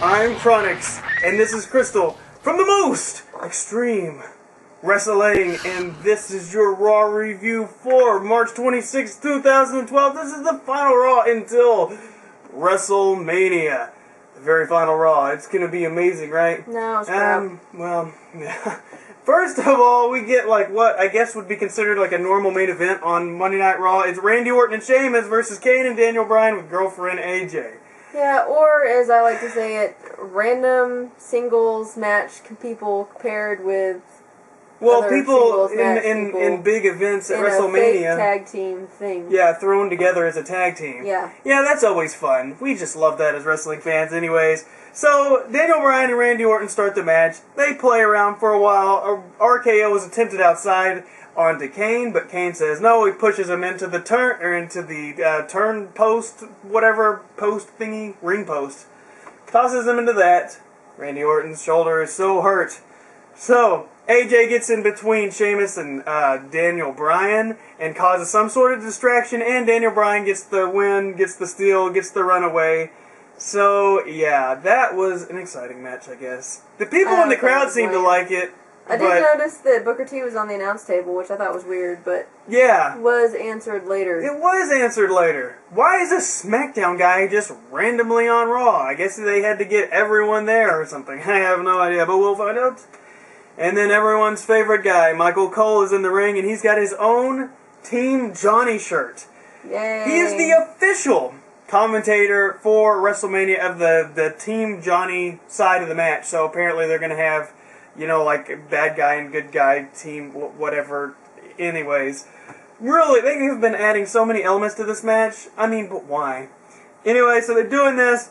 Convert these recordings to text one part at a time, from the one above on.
I'm Chronix, and this is Crystal from the most extreme wrestling, and this is your Raw review for March 26, 2012. This is the final Raw until Wrestlemania. The very final Raw. It's gonna be amazing, right? No, it's crap. Well, yeah. First of all, we get like what I guess would be considered like a normal main event on Monday Night Raw. It's Randy Orton and Sheamus versus Kane and Daniel Bryan with girlfriend AJ. Yeah, or as I like to say it, random singles match people paired with other people people in big events at in WrestleMania. a fake tag team thing. Yeah, thrown together as a tag team. Yeah. Yeah, that's always fun. We just love that as wrestling fans anyways. So, Daniel Bryan and Randy Orton start the match. They play around for a while. RKO is attempted outside onto Kane, but Kane says no. He pushes him into the turn post, whatever post thingy, ring post. Tosses him into that. Randy Orton's shoulder is so hurt. So, AJ gets in between Sheamus and Daniel Bryan and causes some sort of distraction, and Daniel Bryan gets the win, gets the steal, gets the runaway. So, yeah, that was an exciting match, I guess. The people in the crowd seemed to like it. I did notice that Booker T was on the announce table, which I thought was weird, but yeah, was answered later. It was answered later. Why is this SmackDown guy just randomly on Raw? I guess they had to get everyone there or something. I have no idea, but we'll find out. And then everyone's favorite guy, Michael Cole, is in the ring, and he's got his own Team Johnny shirt. Yay. He is the official commentator for WrestleMania of the Team Johnny side of the match. So apparently they're going to have, you know, like bad guy and good guy team, whatever. Anyways, really, they have been adding so many elements to this match. I mean, but why? Anyway, so they're doing this.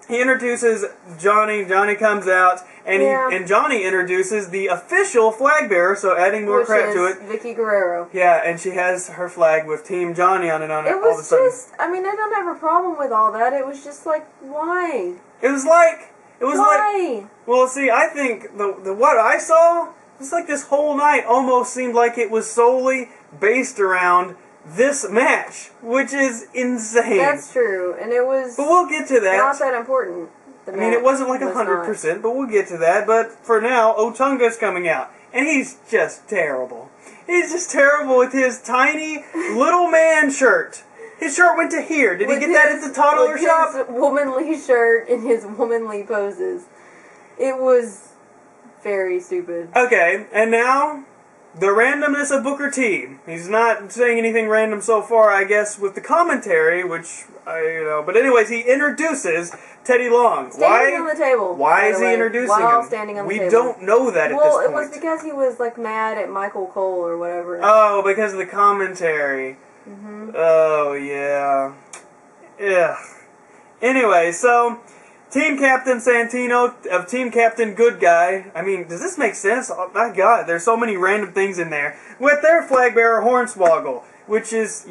He introduces Johnny. Johnny comes out, and Johnny introduces the official flag bearer. So adding more crap to it. Vicky Guerrero. Yeah, and she has her flag with Team Johnny on it. All of a sudden. I mean, I don't have a problem with all that. It was just like, why? It was like. Why? Well, see, I think the what I saw, it's like this whole night almost seemed like it was solely based around this match, which is insane. That's true, and it was. But we'll get to that. Not that important. I mean, it wasn't like 100%, but we'll get to that. But for now, Otunga's coming out, and he's just terrible. He's just terrible with his tiny little man shirt. His shirt went to here. Did he get that at the toddler shop? His womanly shirt and his womanly poses. It was very stupid. Okay, and now the randomness of Booker T. He's not saying anything random so far, I guess, with the commentary, which But anyways, he introduces Teddy Long. Standing on the table. Why is he introducing him? Standing on the table. We don't know that at this point. Well, it was because he was like mad at Michael Cole or whatever. Oh, because of the commentary. Mm-hmm. Oh yeah. Yeah. Anyway, so Team Captain Santino of Team Captain Good Guy. I mean, does this make sense? Oh my God, there's so many random things in there. With their flag bearer Hornswoggle, which is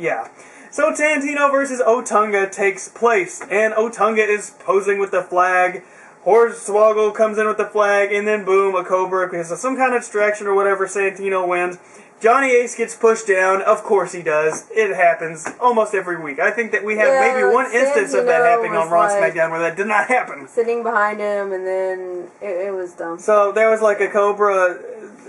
So Santino versus Otunga takes place, and Otunga is posing with the flag. Hornswoggle comes in with the flag, and then boom, a Cobra because of some kind of distraction or whatever. Santino wins. Johnny Ace gets pushed down. Of course he does. It happens almost every week. I think that we have maybe one instance of that happening on Raw and SmackDown where that did not happen. Sitting behind him, and then it was dumb. So there was like a Cobra,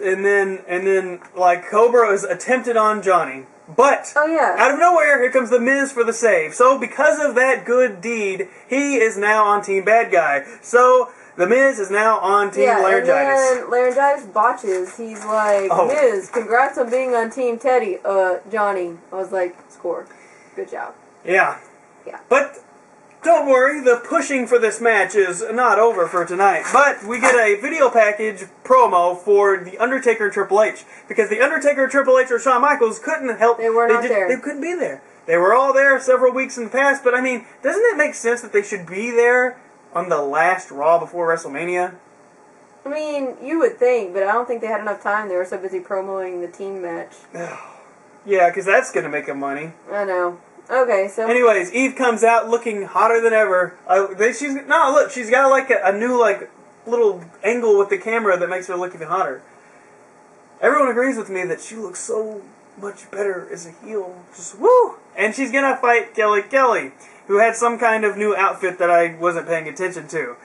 and then like Cobra was attempted on Johnny. But out of nowhere, here comes the Miz for the save. So because of that good deed, he is now on Team Bad Guy. So the Miz is now on Team Laryngitis. And then Laryngitis botches. He's like, Miz, congrats on being on Team Teddy. Johnny. I was like, score. Good job. Yeah. Yeah. But don't worry, the pushing for this match is not over for tonight. But we get a video package promo for The Undertaker and Triple H. Because The Undertaker, Triple H, or Shawn Michaels couldn't help. They were not there. They couldn't be there. They were all there several weeks in the past. But I mean, doesn't it make sense that they should be there on the last Raw before WrestleMania? I mean, you would think, but I don't think they had enough time. They were so busy promoting the team match. Yeah, because that's going to make them money. I know. Okay, so anyways, Eve comes out looking hotter than ever. She's got like a new like little angle with the camera that makes her look even hotter. Everyone agrees with me that she looks so much better as a heel. Just woo! And she's gonna fight Kelly Kelly, who had some kind of new outfit that I wasn't paying attention to.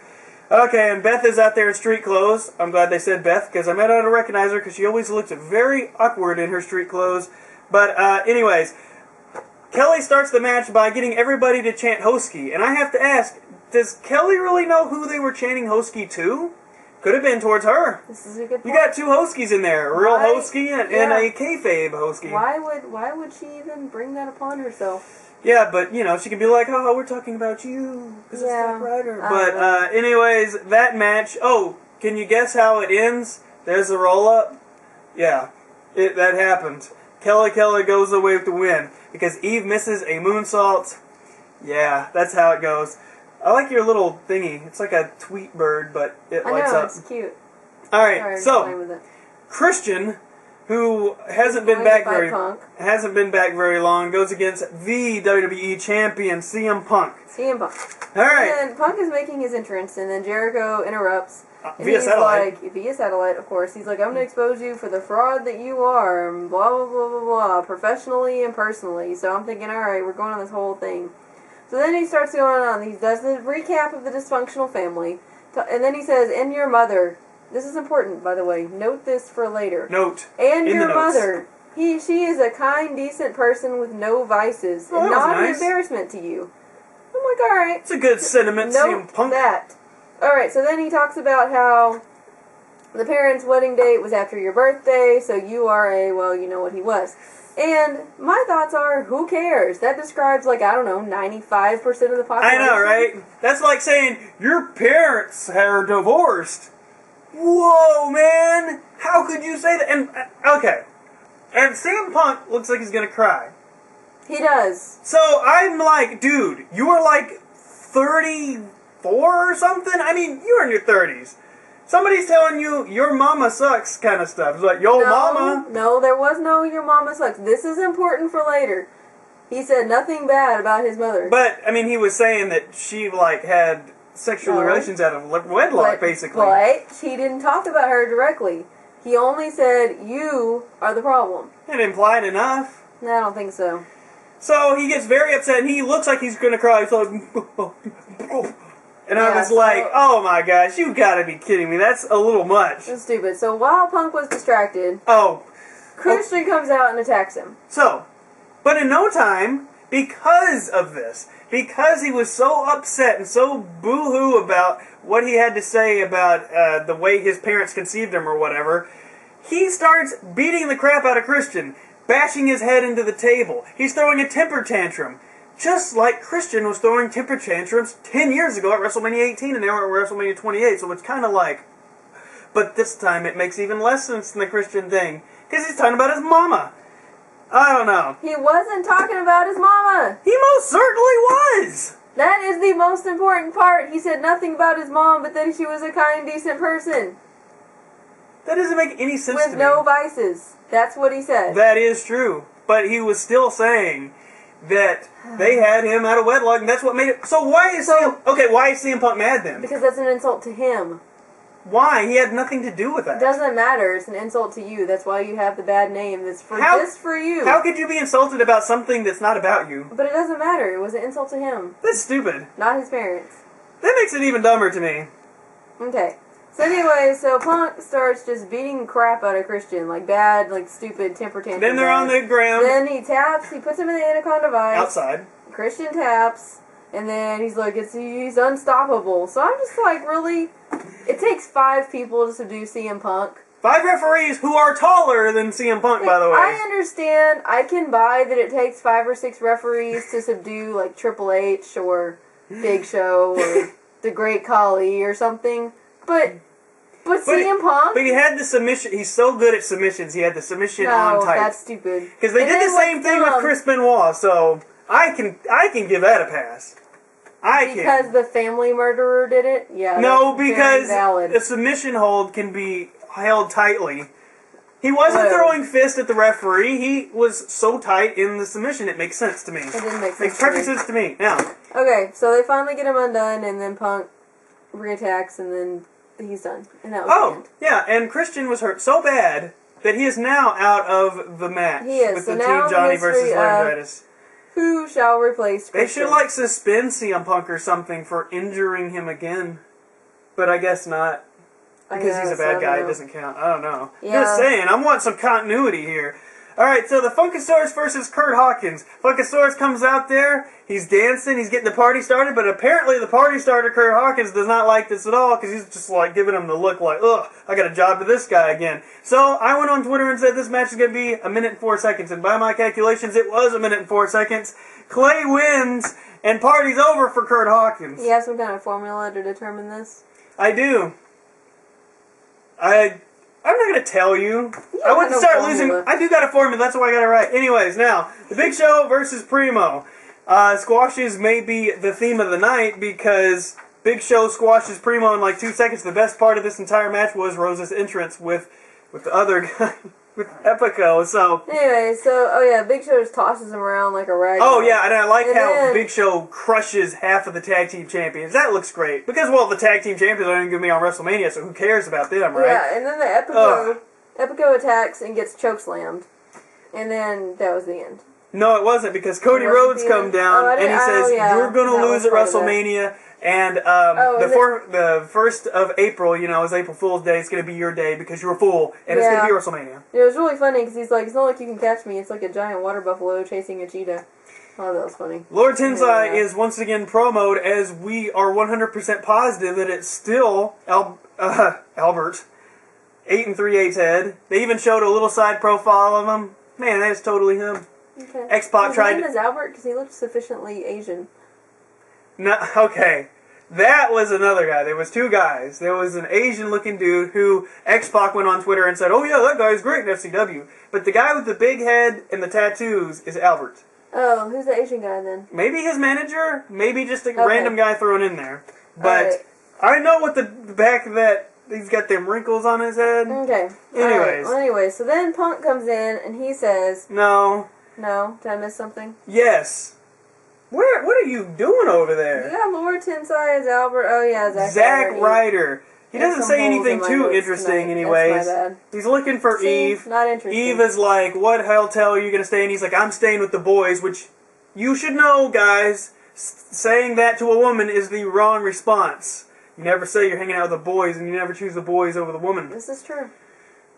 Okay, and Beth is out there in street clothes. I'm glad they said Beth, because I might not recognize her, because she always looks very awkward in her street clothes. But anyways, Kelly starts the match by getting everybody to chant Hosky. And I have to ask, does Kelly really know who they were chanting Hosky to? Could have been towards her. This is a good point. You got two Hoskies in there, a real Hosky and a kayfabe Hosky. Why would she even bring that upon herself? Yeah, but, you know, she could be like, oh, we're talking about you, because it's Zack Ryder. But, anyways, that match, can you guess how it ends? There's the roll-up. Yeah, that happened. Kelly goes away with the win, because Eve misses a moonsault. Yeah, that's how it goes. I like your little thingy. It's like a tweet bird, but it lights up. It's cute. Alright, so, Christian, who hasn't been back very long, goes against the WWE champion, CM Punk. Alright. And Punk is making his entrance, and then Jericho interrupts. Via satellite. Via satellite, of course. He's like, I'm going to expose you for the fraud that you are, and blah, blah, blah, blah, blah, professionally and personally. So I'm thinking, alright, we're going on this whole thing. So then he starts going on. He does the recap of the dysfunctional family, and then he says, and your mother. This is important, by the way. Note this for later. And your mother. She is a kind, decent person with no vices, and not an embarrassment to you. I'm like, alright. It's a good sentiment, CM Punk. That. Alright, so then he talks about how the parents' wedding date was after your birthday, so you are you know what he was. And my thoughts are, who cares? That describes, 95% of the population. I know, right? That's like saying, your parents are divorced. Whoa, man! How could you say that? And, okay. And CM Punk looks like he's gonna cry. He does. So, I'm like, dude, you are like 34 or something? I mean, you're in your 30s. Somebody's telling you, your mama sucks kind of stuff. It's like, mama. No, there was no your mama sucks. This is important for later. He said nothing bad about his mother. But, I mean, he was saying that she, had sexual relations out of wedlock, basically. But he didn't talk about her directly. He only said, you are the problem. It implied enough. No, I don't think so. So he gets very upset, and he looks like he's going to cry. He's like... And I was like, oh my gosh, you gotta be kidding me. That's a little much. That's stupid. So while Punk was distracted, Christian comes out and attacks him. So, but in no time, because of this, because he was so upset and so boo-hoo about what he had to say about the way his parents conceived him or whatever, he starts beating the crap out of Christian, bashing his head into the table. He's throwing a temper tantrum. Just like Christian was throwing temper tantrums 10 years ago at WrestleMania 18 and now at WrestleMania 28, so it's kind of like... But this time it makes even less sense than the Christian thing, because he's talking about his mama. I don't know. He wasn't talking about his mama. He most certainly was. That is the most important part. He said nothing about his mom, but then she was a kind, decent person. That doesn't make any sense to me. With no vices. That's what he said. That is true. But he was still saying... that they had him out of wedlock, and that's what made it... So why is CM Punk mad then? Because that's an insult to him. Why? He had nothing to do with that. It doesn't matter. It's an insult to you. That's why you have the bad name. It's just for you. How could you be insulted about something that's not about you? But it doesn't matter. It was an insult to him. That's stupid. Not his parents. That makes it even dumber to me. Okay. So anyway, Punk starts just beating the crap out of Christian, bad, stupid temper tantrum. Then they're on the ground. Then he taps, he puts him in the Anaconda Vice. Outside. Christian taps, and then he's like, he's unstoppable. So I'm just like, really? It takes 5 people to subdue CM Punk. 5 referees who are taller than CM Punk, by the way. I understand. I can buy that it takes 5 or 6 referees to subdue, Triple H or Big Show or The Great Khali or something. But CM Punk... But he had the submission... He's so good at submissions, he had the submission on tight. No, that's stupid. Because they did the same thing with Chris Benoit, so I can give that a pass. Because the family murderer did it? Yeah, no, because a submission hold can be held tightly. He wasn't throwing fists at the referee. He was so tight in the submission, it makes sense to me. It didn't make sense. Makes perfect sense to me. Now. Okay, so they finally get him undone, and then Punk reattacks, and then... he's done. And that was the end. Yeah, and Christian was hurt so bad that he is now out of the match. He is. With So the now Team Johnny versus Laryngitis. Who shall replace Christian? They should, suspend CM Punk or something for injuring him again. but I guess not. Because he's a bad guy, it doesn't count. I don't know. Yeah. Just saying, I want some continuity here. Alright, so the Funkasaurus versus Kurt Hawkins. Funkasaurus comes out there, he's dancing, he's getting the party started, but apparently the party starter, Kurt Hawkins, does not like this at all, because he's just like giving him the look like, ugh, I got a job to this guy again. So I went on Twitter and said this match is going to be 1 minute and 4 seconds, and by my calculations, it was 1 minute and 4 seconds. Clay wins, and party's over for Kurt Hawkins. You have some kind of formula to determine this? I do. I'm not going to tell you. I want to start losing. I do got a formula. That's why I got it right. Anyways, now, the Big Show versus Primo. Squashes may be the theme of the night because Big Show squashes Primo in like 2 seconds. The best part of this entire match was Rose's entrance with the other guy, with Epico. So anyway, Big Show just tosses him around like a rag. Oh yeah, and I like how Big Show crushes half of the tag team champions. That looks great because the tag team champions aren't going to be on WrestleMania, so who cares about them, right? Yeah, and then the Epico attacks and gets chokeslammed, and then that was the end. No, it wasn't because Cody Rhodes come down and he says you're going to lose at WrestleMania. And the 1st of April, is April Fool's Day. It's going to be your day because you're a fool, and it's going to be WrestleMania. It was really funny because he's like, it's not like you can catch me. It's like a giant water buffalo chasing a cheetah. Oh, that was funny. Lord Tensai is once again promoted as we are 100% positive that it's still Albert, 8 3/8 head. They even showed a little side profile of him. Man, that is totally him. Okay. X-Pac tried. His name is Albert because he looked sufficiently Asian. No, okay. That was another guy. There was 2 guys. There was an Asian-looking dude who X-Pac went on Twitter and said, oh yeah, that guy's great in FCW. But the guy with the big head and the tattoos is Albert. Oh, who's the Asian guy then? Maybe his manager, maybe just a random guy thrown in there. But I know what the back of that, he's got them wrinkles on his head. Okay. Anyways. Well, anyway, so then Punk comes in and he says... No. No? Did I miss something? Yes. What are you doing over there? You got Lord Tensai as Albert. Oh yeah, Zack Ryder. He doesn't say anything too interesting anyways. That's my bad. He's looking for Eve. Not interesting. Eve is like, what hotel are you going to stay in? He's like, I'm staying with the boys, which you should know, guys. Saying that to a woman is the wrong response. You never say you're hanging out with the boys and you never choose the boys over the woman. This is true.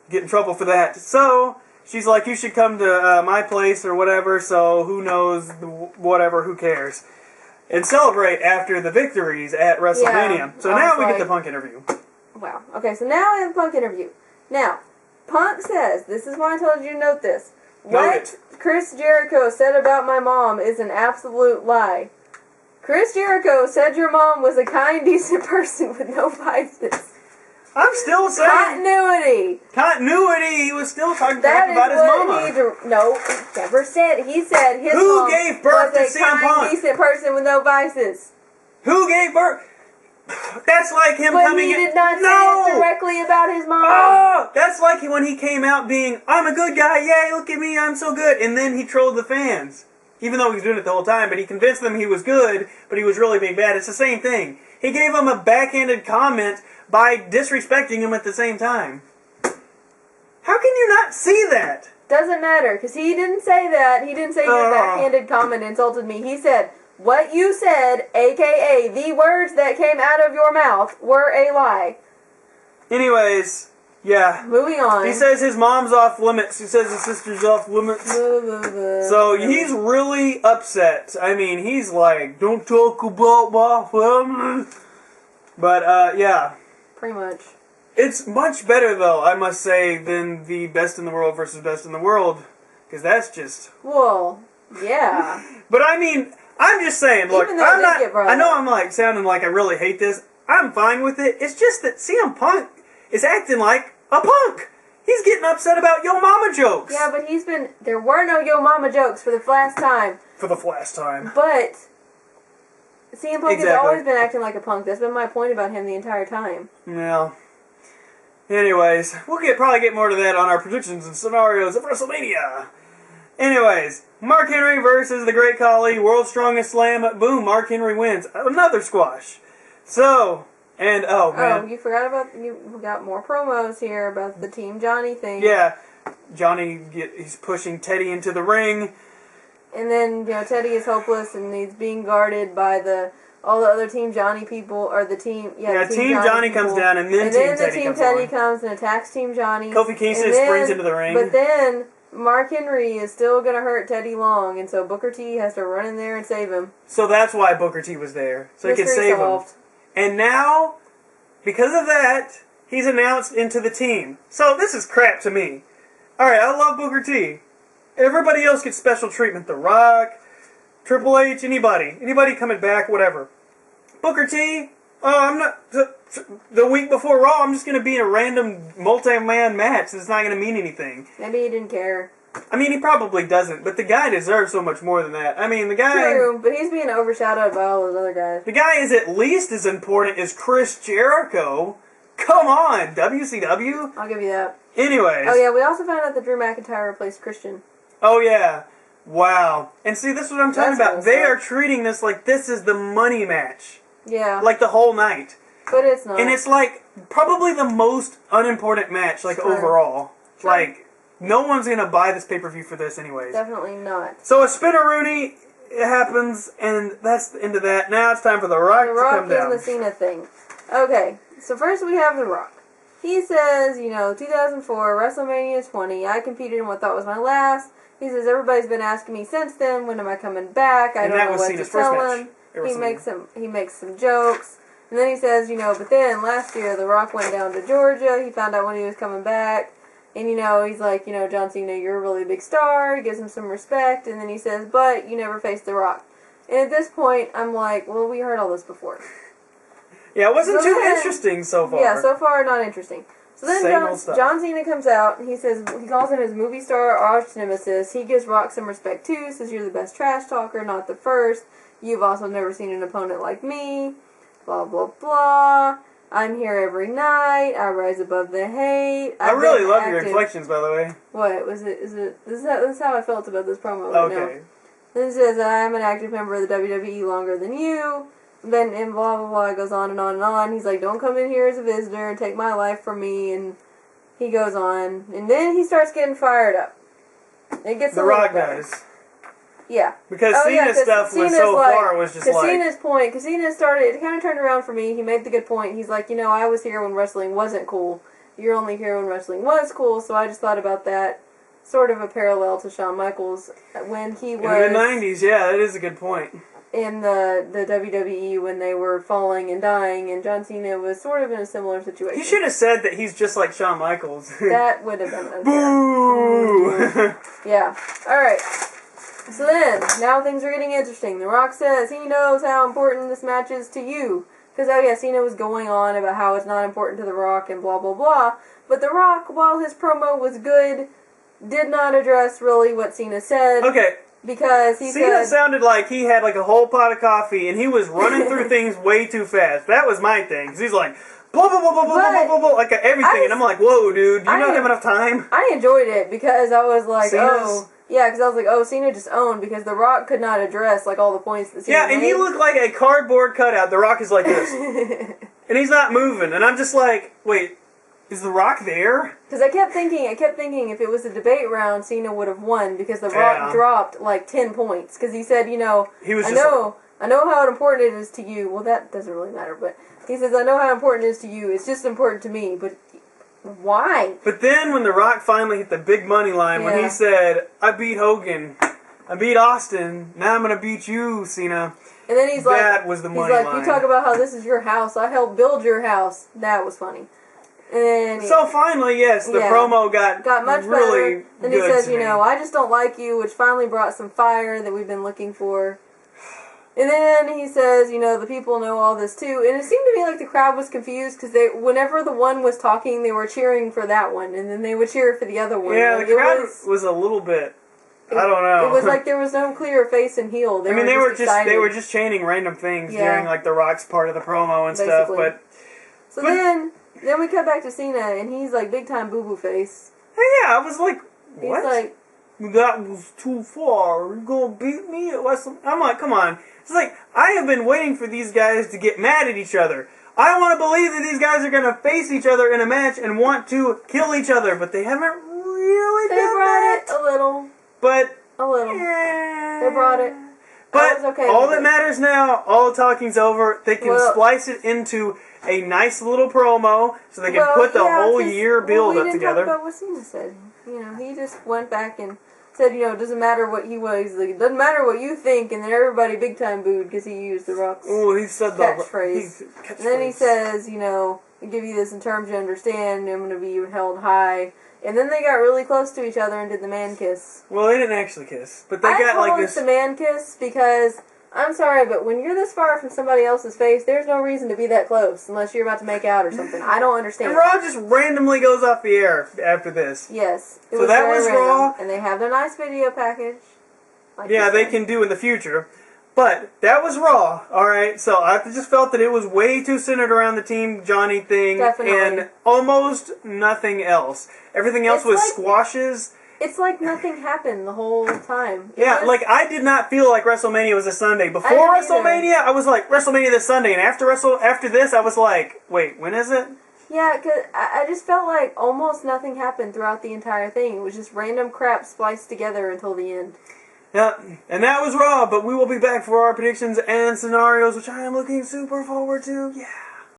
Get in trouble for that. So... she's like, you should come to my place or whatever, so who knows, whatever, who cares. And celebrate after the victories at WrestleMania. Yeah, so now we get the Punk interview. Wow. Okay, so now we have the Punk interview. Now, Punk says, this is why I told you to note this. What Chris Jericho said about my mom is an absolute lie. Chris Jericho said your mom was a kind, decent person with no vices. I'm still saying... Continuity! Continuity! He was still talking crap about his mama. No, he never said. He said his Who mom gave birth was to a CM kind, Punk? decent person with no vices. Who gave birth? That's like him but coming in... But he did not say it directly about his mom. Oh! That's like when he came out being, I'm a good guy, yay, look at me, I'm so good. And then he trolled the fans. Even though he was doing it the whole time, but he convinced them he was good, but he was really being bad. It's the same thing. He gave them a backhanded comment by disrespecting him at the same time. How can you not see that? Doesn't matter, because he didn't say that. He didn't say your backhanded comment insulted me. He said, what you said, a.k.a. the words that came out of your mouth, were a lie. Anyways, yeah. Moving on. He says his mom's off limits. He says his sister's off limits. So he's really upset. I mean, he's like, don't talk about my family. But, yeah. Pretty much. It's much better, though, I must say, than the Best in the World versus Best in the World. Because that's just... Well, yeah. But, I mean, I'm just saying, look, I'm not... I know I'm, like, sounding like I really hate this. I'm fine with it. It's just that CM Punk is acting like a punk. He's getting upset about Yo Mama jokes. Yeah, but he's been... There were no Yo Mama jokes for the last time. For the last time. But... CM Punk has always been acting like a punk. That's been my point about him the entire time. Yeah. Anyways, we'll probably get more to that on our predictions and scenarios of WrestleMania. Anyways, Mark Henry versus the Great Khali, World's Strongest Slam. Boom, Mark Henry wins. Another squash. So, and oh man. Oh, you forgot about, you got more promos here about the Team Johnny thing. Yeah, Johnny, he's pushing Teddy into the ring. And then, Teddy is hopeless and he's being guarded by the all the other Team Johnny people, or the team... Yeah, the Team Johnny comes down, and then Team Teddy comes and attacks Team Johnny. Kofi Kingston springs into the ring. But then, Mark Henry is still going to hurt Teddy Long, and so Booker T has to run in there and save him. So that's why Booker T was there. So he could save him. And now, because of that, he's announced into the team. So this is crap to me. Alright, I love Booker T. Everybody else gets special treatment. The Rock, Triple H, anybody. Anybody coming back, whatever. Booker T, I'm not... The week before Raw, I'm just going to be in a random multi-man match. It's not going to mean anything. Maybe he didn't care. I mean, he probably doesn't, but the guy deserves so much more than that. I mean, the guy... True, but he's being overshadowed by all those other guys. The guy is at least as important as Chris Jericho. Come on, WCW? I'll give you that. Anyways. Oh yeah, we also found out that Drew McIntyre replaced Christian. Oh yeah. Wow. And see, this is what I'm talking about. Cool they stuff. are treating this like this is the money match. Yeah. Like the whole night. But it's not. And it's like probably the most unimportant match, like overall. True. Like, no one's gonna buy this pay-per-view for this anyways. Definitely not. So a spinneroonie, it happens, and that's the end of that. Now it's time for The Rock to come down. The Rock is the Cena thing. Okay, so first we have The Rock. He says, 2004, WrestleMania 20, I competed in what I thought was my last. He says, everybody's been asking me since then, when am I coming back? I don't know what to tell him. He makes some jokes. And then he says, but then last year The Rock went down to Georgia. He found out when he was coming back. And, he's like, John Cena, you're a really big star. He gives him some respect. And then he says, but you never faced The Rock. And at this point, I'm like, well, we heard all this before. Yeah, it wasn't too interesting so far. Yeah, so far not interesting. So then John Cena comes out, and he says, he calls him his movie star arch nemesis. He gives Rock some respect too, says you're the best trash talker, not the first. You've also never seen an opponent like me. Blah, blah, blah. I'm here every night. I rise above the hate. I really love your inflections, by the way. What? This is how I felt about this promo right now. Okay. Then it says, I'm an active member of the WWE longer than you. Then, and blah, blah, blah, it goes on and on and on. He's like, don't come in here as a visitor and take my life from me. And he goes on. And then he starts getting fired up. It gets The Rock does. Yeah. Because Cena's stuff was so far was just like... Because Cena started, it kind of turned around for me. He made the good point. He's like, I was here when wrestling wasn't cool. You're only here when wrestling was cool. So I just thought about that. Sort of a parallel to Shawn Michaels when he was... In the 90s, yeah, that is a good point. In the WWE when they were falling and dying, and John Cena was sort of in a similar situation. He should have said that he's just like Shawn Michaels. That would have been unfair. Boo! Yeah. Alright. So then, now things are getting interesting. The Rock says he knows how important this match is to you. Because, Cena was going on about how it's not important to The Rock and blah, blah, blah. But The Rock, while his promo was good, did not address really what Cena said. Okay. Because Cena sounded like he had like a whole pot of coffee and he was running through things way too fast. That was my thing. Because he's like, blah, blah, blah, blah, blah, blah, blah, blah, like everything. And I'm like, whoa, dude, do you not have enough time? I enjoyed it because I was like, because I was like, Cena just owned because The Rock could not address like all the points that Cena made. And he looked like a cardboard cutout. The Rock is like this. And he's not moving. And I'm just like, wait. Is The Rock there? Because I kept thinking if it was a debate round, Cena would have won because The Rock dropped like 10 points. Because he said, he was I know how important it is to you. Well, that doesn't really matter, but he says, I know how important it is to you. It's just important to me, but why? But then when The Rock finally hit the big money line, when he said, I beat Hogan, I beat Austin, now I'm going to beat you, Cena. And then he's like, that was the money line. You talk about how this is your house. I helped build your house. That was funny. And so finally, yes, the promo got much really better. Then he says, I just don't like you, which finally brought some fire that we've been looking for. And then he says, the people know all this too. And it seemed to me like the crowd was confused because whenever the one was talking, they were cheering for that one, and then they would cheer for the other one. Yeah, the crowd was a little bit. I don't know. It was like there was no clear face and heel. They were just chanting random things during like the Rock's part of the promo and stuff. But then we cut back to Cena, and he's like big time boo boo face. Yeah, I was like, what? He's like, that was too far. You gonna beat me at Wrestlemania? I'm like, come on. It's like I have been waiting for these guys to get mad at each other. I want to believe that these guys are gonna face each other in a match and want to kill each other, but they haven't really done that. They brought it a little. But a little. Yeah. They brought it. But was okay all with that it. matters now, all the talking's over. They can splice it into a nice little promo, so they can put the whole year build up together. We didn't talk about what Cena said. He just went back and said, it doesn't matter what he was. Like, it doesn't matter what you think, and then everybody big time booed because he used the Rock's he said catchphrase. And then he says, I give you this in terms you understand. I'm going to be held high. And then they got really close to each other and did the man kiss. Well, they didn't actually kiss, but they got like this. I call it the man kiss because I'm sorry, but when you're this far from somebody else's face, there's no reason to be that close unless you're about to make out or something. I don't understand. And Raw just randomly goes off the air after this. Yes, so that was random. Raw, and they have their nice video package. They can do in the future. But that was Raw, alright? So I just felt that it was way too centered around the Team Johnny thing. Definitely. And almost nothing else. Everything else was squashes. It's like nothing happened the whole time. I did not feel like WrestleMania was a Sunday. Before WrestleMania, I was like, WrestleMania this Sunday. And after this, I was like, wait, when is it? Yeah, because I just felt like almost nothing happened throughout the entire thing. It was just random crap spliced together until the end. Yeah, and that was Raw, but we will be back for our predictions and scenarios, which I am looking super forward to. Yeah.